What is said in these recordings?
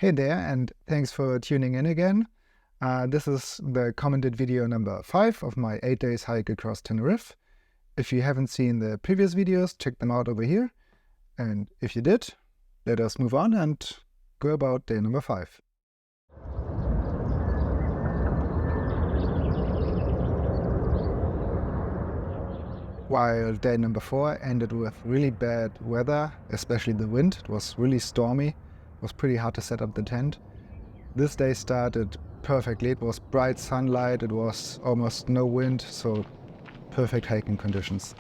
Hey there, and thanks for tuning in again. This is the commented video number 5 of my 8 days hike across Tenerife. If you haven't seen the previous videos, check them out over here. And if you did, let us move on and go about day number 5. While day number 4 ended with really bad weather, especially the wind, it was really stormy, it was pretty hard to set up the tent. This day started perfectly. It was bright sunlight, it was almost no wind, so perfect hiking conditions.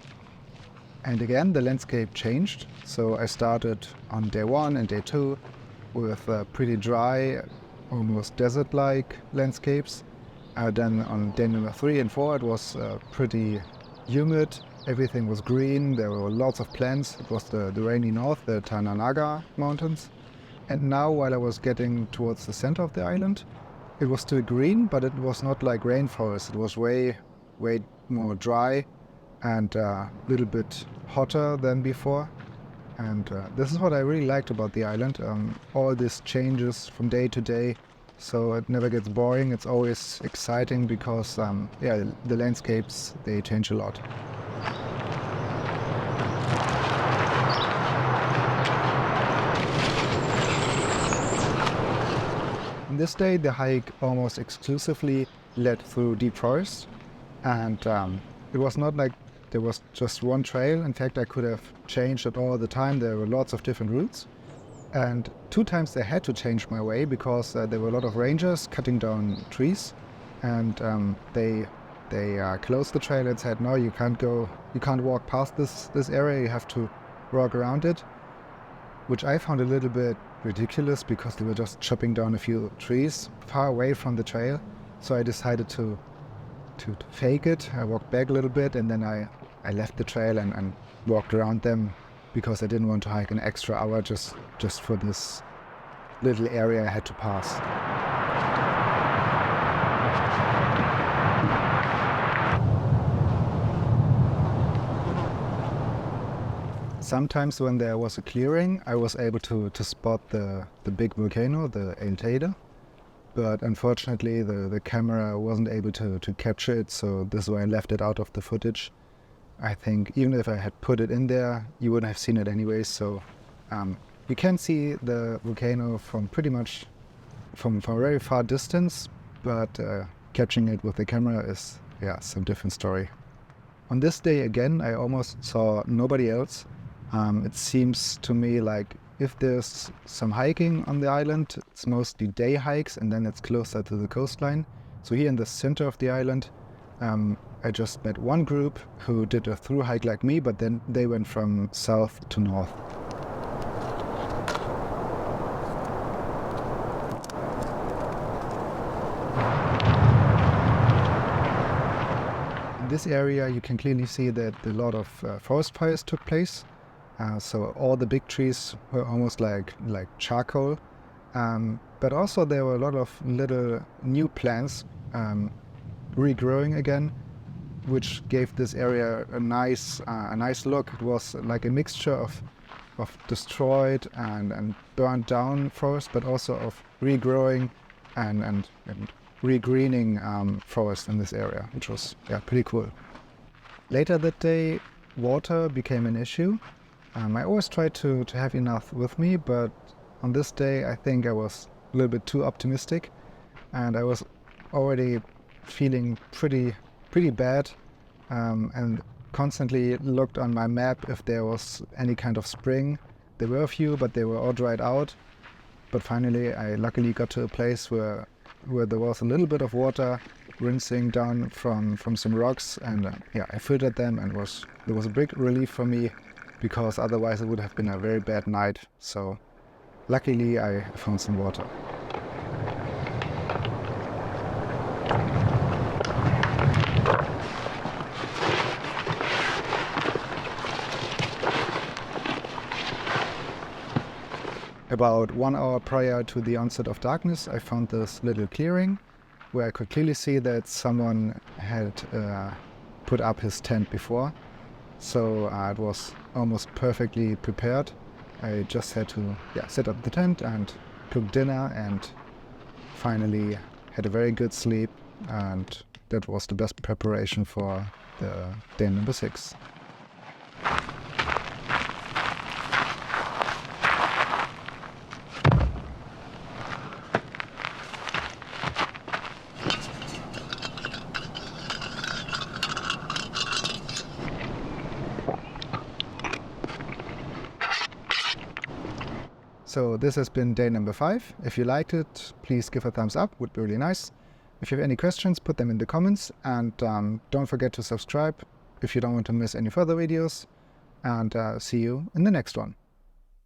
And again, the landscape changed. So I started on day 1 and day 2 with pretty dry, almost desert-like landscapes. Then on day number 3 and 4, it was pretty humid. Everything was green, there were lots of plants. It was the rainy north, the Tananaga mountains. And now, while I was getting towards the center of the island, it was still green, but it was not like rainforest. It was way more dry and a little bit hotter than before. And this is what I really liked about the island. All these changes from day to day, so it never gets boring. It's always exciting because the landscapes, they change a lot. On this day, the hike almost exclusively led through deep forest, and it was not like there was just one trail. In fact, I could have changed it all the time. There were lots of different routes, and 2 times I had to change my way because there were a lot of rangers cutting down trees, and they closed the trail and said, no, you can't walk past this area, you have to walk around it, which I found a little bit ridiculous because they were just chopping down a few trees far away from the trail. So I decided to fake it. I walked back a little bit and then I left the trail and walked around them because I didn't want to hike an extra hour just for this little area I had to pass. Sometimes when there was a clearing, I was able to spot the big volcano, the El Teide, but unfortunately the camera wasn't able to capture it, so this is why I left it out of the footage. I think even if I had put it in there, you wouldn't have seen it anyway, so you can see the volcano from pretty much from a very far distance, but catching it with the camera is some different story. On this day again, I almost saw nobody else. It seems to me like if there's some hiking on the island, it's mostly day hikes and then it's closer to the coastline. So here in the center of the island, I just met one group who did a through hike like me, but then they went from south to north. In this area, you can clearly see that a lot of forest fires took place. So all the big trees were almost like charcoal, but also there were a lot of little new plants regrowing again, which gave this area a nice look. It was like a mixture of destroyed and burned down forest, but also of regrowing and regreening forest in this area, which was pretty cool. Later that day, water became an issue. I always try to have enough with me, but on this day I think I was a little bit too optimistic and I was already feeling pretty bad and constantly looked on my map if there was any kind of spring. There were a few, but they were all dried out. But finally I luckily got to a place where there was a little bit of water rinsing down from some rocks, and I filtered them, and there was a big relief for me, because otherwise it would have been a very bad night. So luckily I found some water. About 1 hour prior to the onset of darkness, I found this little clearing where I could clearly see that someone had put up his tent before. So it was almost perfectly prepared. I just had to set up the tent and cooked dinner, and finally had a very good sleep, and that was the best preparation for the day number 6. So this has been day number 5. If you liked it, please give a thumbs up, would be really nice. If you have any questions, put them in the comments, and don't forget to subscribe if you don't want to miss any further videos, and see you in the next one.